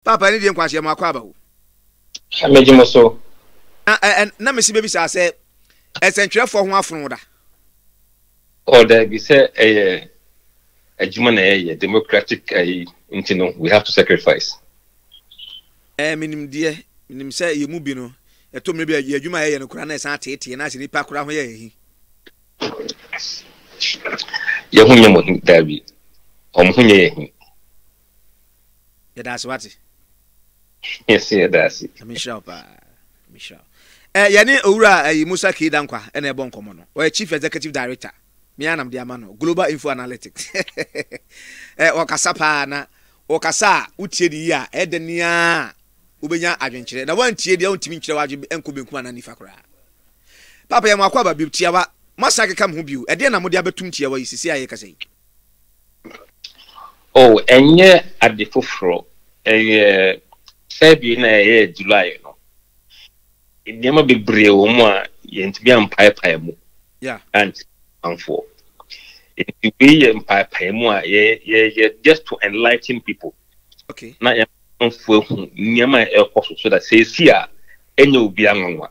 Papa ni die nkwahye ma akwa ba wo. Amejimo so. Na me si be bi sa say esentwerefo ho afunu da. Oh, there be say a human democratic we have to sacrifice. Minim say ye mu bi no. E to me bi ye adwuma ye no kura na san tete na se nipa kura ho ye hi. Ye hu nyemo dabi. Omhunye ye hi. Ye da se wati. Yes, yeah, that's it. Michelle. Yani owura Musa Kidankwa ene ebo nkomo no. O chief executive director. Me anam de amano Global InfoAnalytic. Wakasa pa na wakasa utie di ya edenia ubenya adwenkyere. Na wantie dia untimi nkyere wadwe enko benkum ana nifa kora. Papa ya makwa ba biutia wa masake kam ho biu. Ede na mode abetum tie wa yisisi aye kasa yi. Oh, enye adefofro Sebi na July no. Nyama bebre wo mu a yentbi ampae mu. Yeah. And for it be ampae mu a ye just to enlighten people. Okay. Na ya amfo nyama ekoso so that say a enye obi anwa.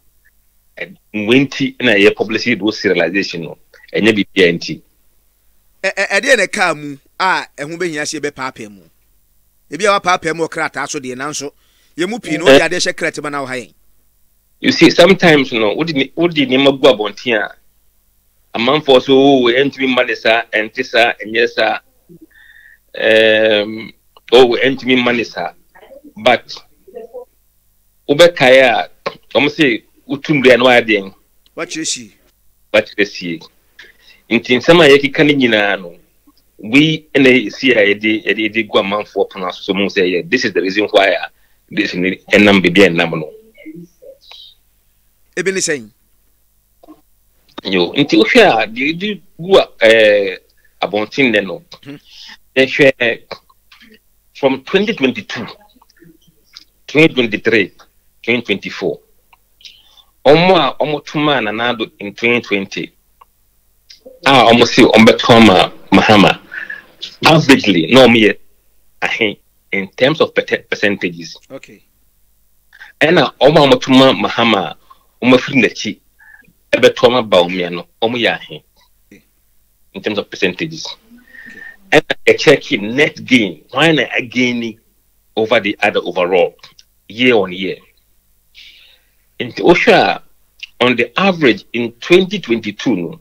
Nwenti na ye publicity do serialization no. Enye bibia nti. Ede na ka mu a ehun behia se be paape mu. Ebi a wa paape mu krata so de nanso ye mu pi no ya de shekrete ba na wo hayen. You see, sometimes what did you go about here? A man for so entry manisa and tisa and yes, entry manisa. But Ubekaya, say, Utumbi and Wading. What you see? What you see? In some Yaki Kaninano, we and a CIA go a man for pronounce so say, this is the reason why this and number be number. Ebeni saying yo nti o hwe di gu abontin de no from 2022 2023 2024 omo tuma na nado in 2020 omo si ombetoma Mahama averagely no me in terms of percentages. Okay. And omo tuma Mahama Umafrinachi, Dr Bawumia no, Omuyahi, in terms of percentages. And a checking net gain, why not a gaining over the other overall, year on year. In Osha, on the average in 2022, no,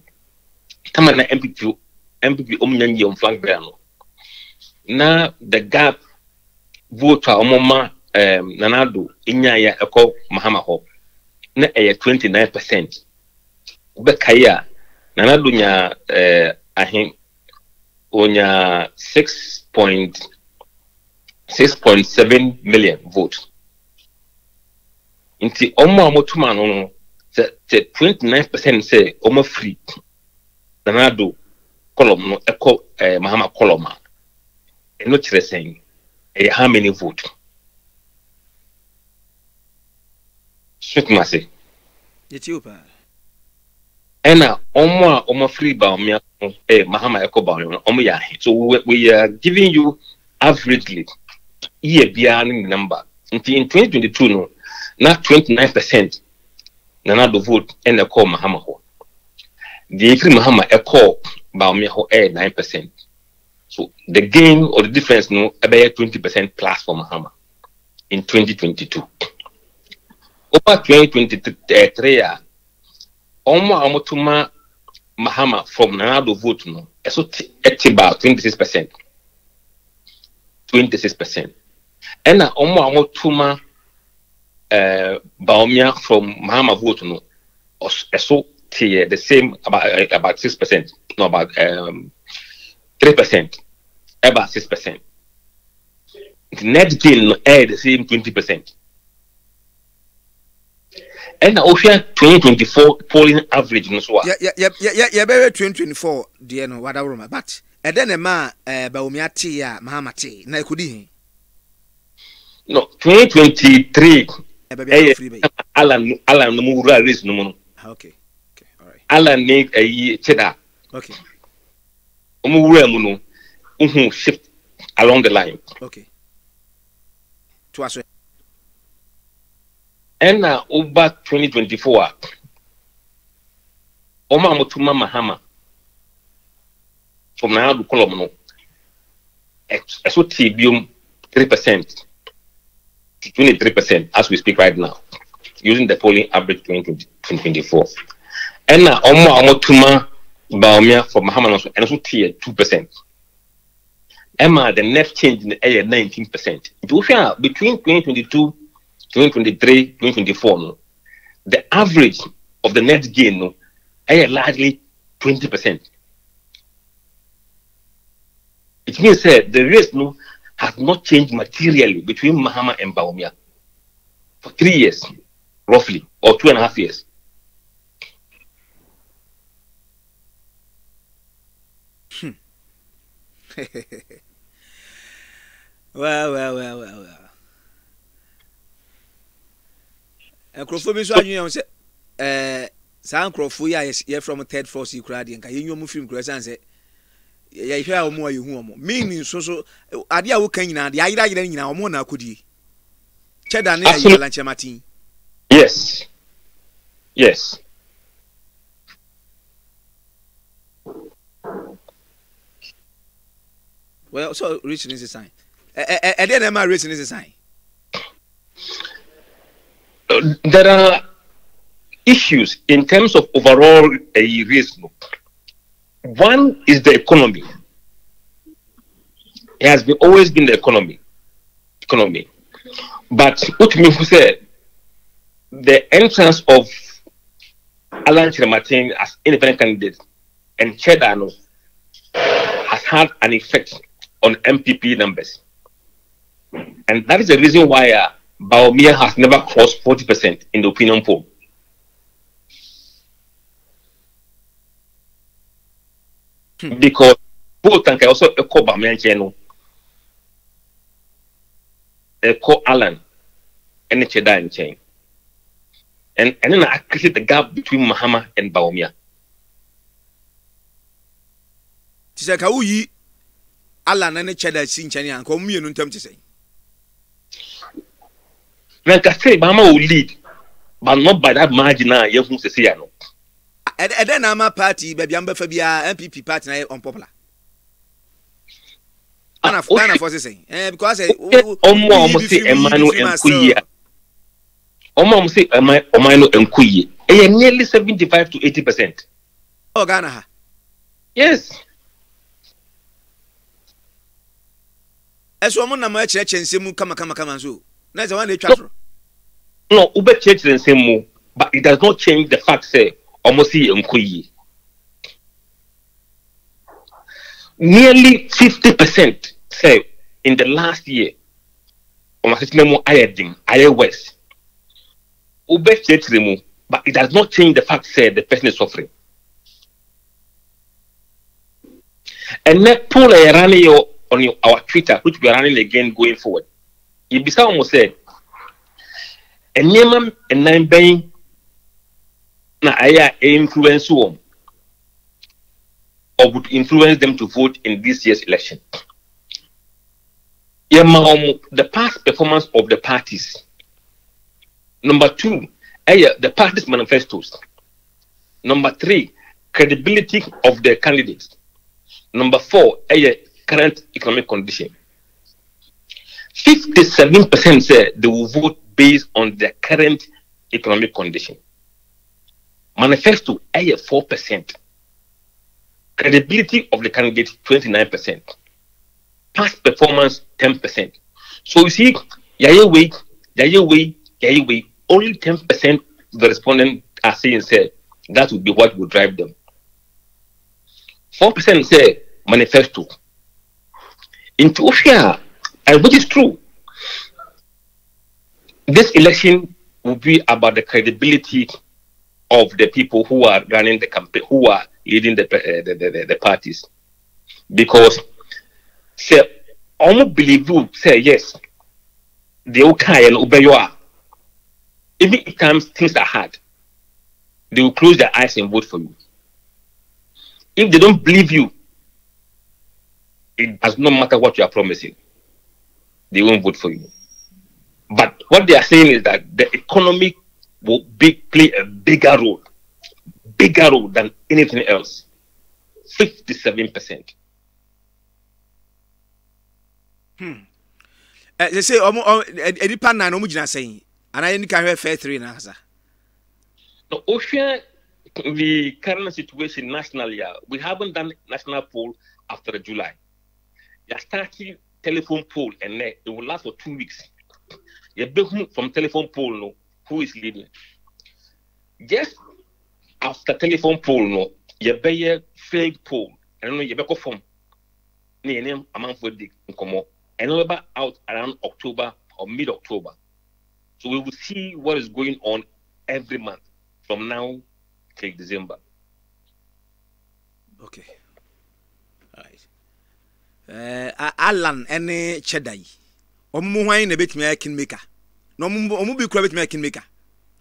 come on, MPP Omnyangi on flank ground. Now the gap vote Omoma Nanado, Inyaya, Eko Mahama Hope. Na 29%. Ubekaya nana dunya onya 6.7 million votes. Inti omo amotuma no 29% say omo free. Nana do column no eko Mahama column. Eno kire saying how many votes? Kumasi. Ethiopia. Ena omo free Bawumia Mahama eko Bawumia omo ya. So we are giving you averagely year beyond number. In 2022 no, not 29% na do vote and eko Mahama ho. The free Mahama eko Bawumia ho 9%. So the gain or the difference no about 20% plus for Mahama in 2022. Over 2023, Omotuma Mahama from Nanado vote no, so it's about 26%. 26%. And Omotuma Bawumia from Mahama vote no, so the same about 6%, no about 3%, about 6%. The net gain no the same 20%. And Ocean 2024 polling average no so. Yeah, very 2024 dear no whatever but and then Bawumia tea Mahama tea na ekudi. No 2023 Alan no mura race no mo. Okay, all right. Alan need a cheddar. Okay. Mura mu no shift along the line. Okay. to us. And over 2024, Oma Mutuma Mahama from now to Colombo, SOTBum 3% to 23% as we speak right now, using the polling average 2024. And now Oma Mutuma Bawumia from Mahama and also tier 2%. Emma, the net change in the air 19%. Between 2022, 2023, 2024, the average of the net gain is largely 20%. It means that the race has not changed materially between Mahama and Bawumia for 3 years, roughly, or 2.5 years. Well. Microphone so anyu say san crofo ya from third force crowd nka yenyo mu film cross say ya hwe a omo ayehu omo meaning so ade a wo kan nyina ade ayira nyina omo na akodi cheda na ya lanche matin. Yes. Well, so reaching is a sign. And then am I reaching is a sign? There are issues in terms of overall a risk. One is the economy. It has always been the economy. But what me who said the entrance of Alan Chiramatin as independent candidate and Chedano has had an effect on MPP numbers. And that is the reason why Bawumia has never crossed 40% in the opinion poll. Because both can also echo Bawumia Cheno, echo Alan, and Cheda and Chain. And then I create the gap between Mahama and Bawumia. Tisaka uyi Alan and Cheda sin Chania and come you to say. Like I say, Mahama will lead, but not by that margin. You have to say no. And then I'm a party, baby. I'm Fabia MPP party unpopular. Anna for saying, because almost say Emmanuel and Kuya. Almost say Emmanuel and Kuya. Nearly 75 to 80%. Oh, Ghana. Yes. As woman, I'm a church and Simu come so. That's the one they travel. No, Uber church and Simu, but it does not change the fact say almost see Nkuyi. Nearly 50% say in the last year, almost Memo Aye West. Uber church remove, but it does not change the fact say the person is suffering. And that poll I ran on our Twitter, which we are running again going forward. Ibisa almost said, and Yemen and 9 bang na aya influence or would influence them to vote in this year's election. The past performance of the parties. Number 2, the parties' manifestos. Number 3, credibility of the candidates. Number 4, current economic condition. 57% say they will vote based on the current economic condition. Manifesto 4%. Credibility of the candidate 29%. Past performance 10%. So you see, only 10% of the respondents are saying say that would be what would drive them. 4% say manifesto. In Ethiopia, and which is true, this election will be about the credibility of the people who are running the campaign, who are leading the parties. Because say, almost believe you say yes, they okay and obey you are. Even if times things are hard, they will close their eyes and vote for you. If they don't believe you, it does not matter what you are promising. They won't vote for you. what they are saying is that the economy will play a bigger role than anything else. 57%. They say any pan na no mujina saying, and I can have fair 3 na sir. No, Ocean, the current situation nationally, we haven't done national poll after July. You are starting telephone poll, and it will last for 2 weeks. You from telephone poll, no, who is leading? Just after telephone poll, no, you be failed poll, and you be from name amount for the come and over out around October or mid-October. So we will see what is going on every month from now till December. Okay. All right. Alan any chedai. Omu hwan na betimi a kingmaker. No omu bi kura betimi a kingmaker.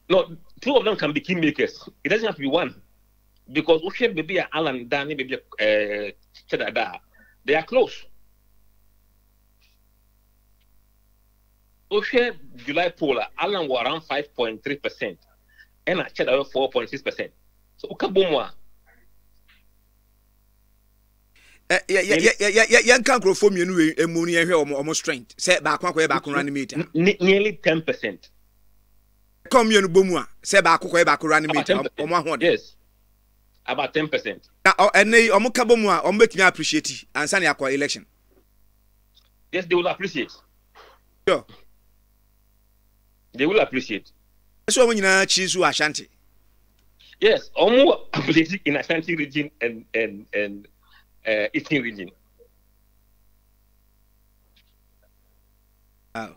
No, 2 of them can be kingmakers. It doesn't have to be one. Because Oshe baby Alan Danny baby chedada. They are close. Oshe July poll, Alan was around 5.3%, and I checked out 4.6%. So Okabomwa. Yan can grow from you a money here almost strength. Set back one way back on running meter. Nearly 10%. Come you bomwa, set back way back running meter. Yes. About 10%. Now, and they Omokabomwa, make me appreciate it and send your election. Yes, they will appreciate. Sure. They will appreciate. So when you choose who Ashanti. Yes, almost appreciate in Ashanti region and Eastern region. Oh.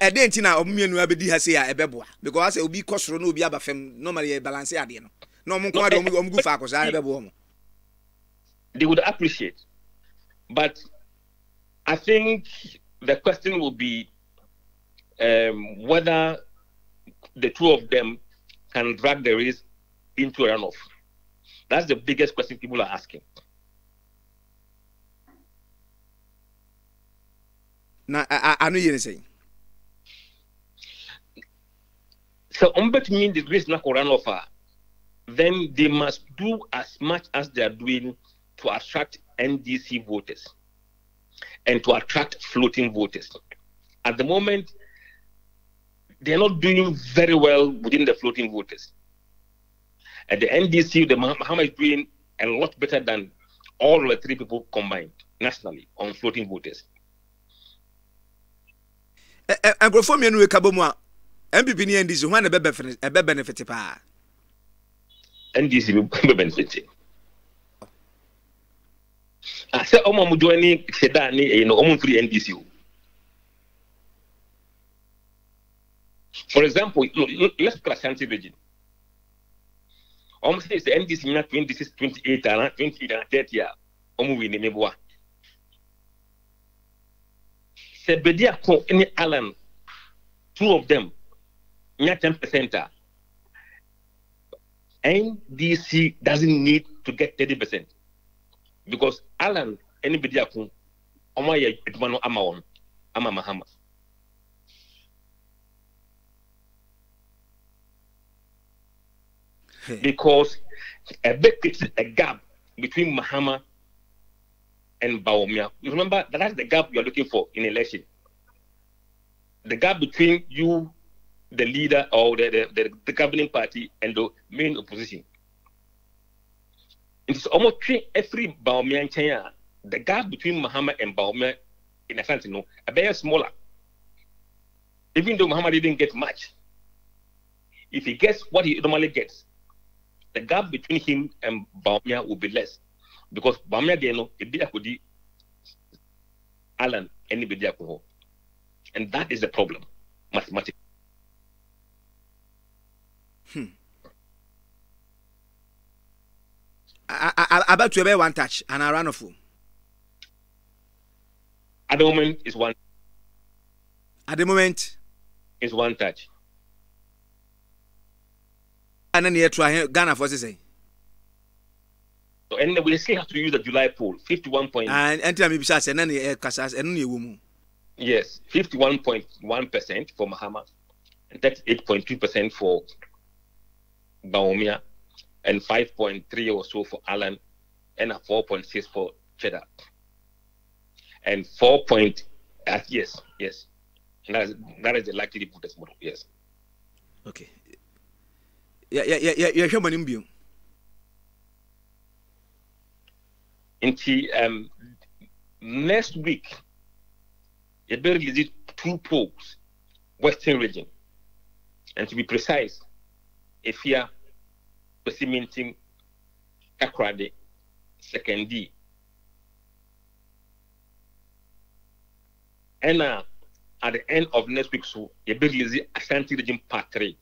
I didn't know Omian Abedi has a beboa because I will be cost no be abafem normally a balance adiano. No more go facos, I bebo. They would appreciate. But I think the question will be whether the 2 of them can drag the race into a runoff. That's the biggest question people are asking. Now, I know you're saying. So, to mean the race not runoff, then they must do as much as they are doing to attract NDC voters and to attract floating voters. At the moment, they are not doing very well within the floating voters. At the NDC, the Mahama is doing a lot better than all the 3 people combined nationally on floating voters. And go for me and we kabomwa MPP ni NDC when a benefit pa. NDC will benefit. I said, Omo Mujoini Sedani, you know, Omo free NDC. For example, let's look at Ashanti region. Almost say the NDC in 26, 28, and 28 and 30 years. Omo we name boa. Sebedia ko any Alan, 2 of them, near 10%. NDC doesn't need to get 30% because Alan anybody akun omo ye edumano ama Mahama. Because a gap between Mahama and Bawumia. You remember that's the gap you are looking for in election. The gap between you, the leader or the governing party, and the main opposition. It's almost every Bawumia in Kenya. The gap between Mahama and Bawumia, in a sense, a bit smaller. Even though Mahama didn't get much, if he gets what he normally gets, the gap between him and Bawumia will be less. Because Bawumia, they know, a bit of Alan, anybody. And that is the problem, mathematically. I bet you have one touch and I run off. At the moment, it's one. At the moment, it's one touch. And then you try Ghana for say. So, and we still have to use the July poll, 51 points. And tell me, besides, and then you Casas and you woman. Yes, 51.1% for Mahama, and 38.2% for Bawumia, and 5.3 or so for Alan, and a 4.6 for Cheddar, and 4. Yes, and that is the likely protest model. Yes. Okay. Yeah. Human being. Until next week, you better release 2 polls, Western region, and to be precise, if you are pessimistic, Accra second D, and at the end of next week, so you better release Ashanti region part 3.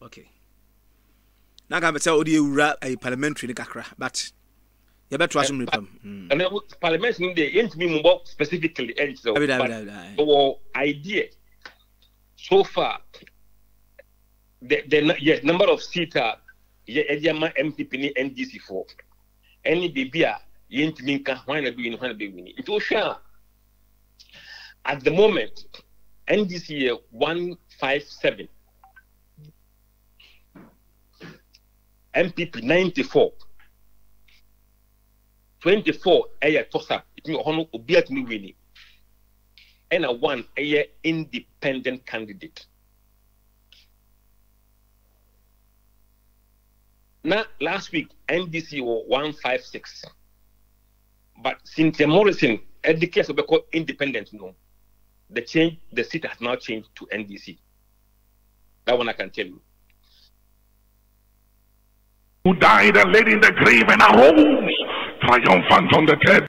Okay. Now I'm tell you a parliamentary Accra, but you better assume and then parliament in the end me more specifically and so our idea so far the number of seats MPP ni NDC for any bibia yent minka when do in when be winning it sure at the moment NDC 157 MPP 94 24 a tossa it mean hono obiat me winning and a 1 a independent candidate. Now last week NDC was 156, but since Morrison at the case of the independent, no, the seat has now changed to NDC. That one I can tell you. Who died and laid in the grave and arose triumphant on the dead.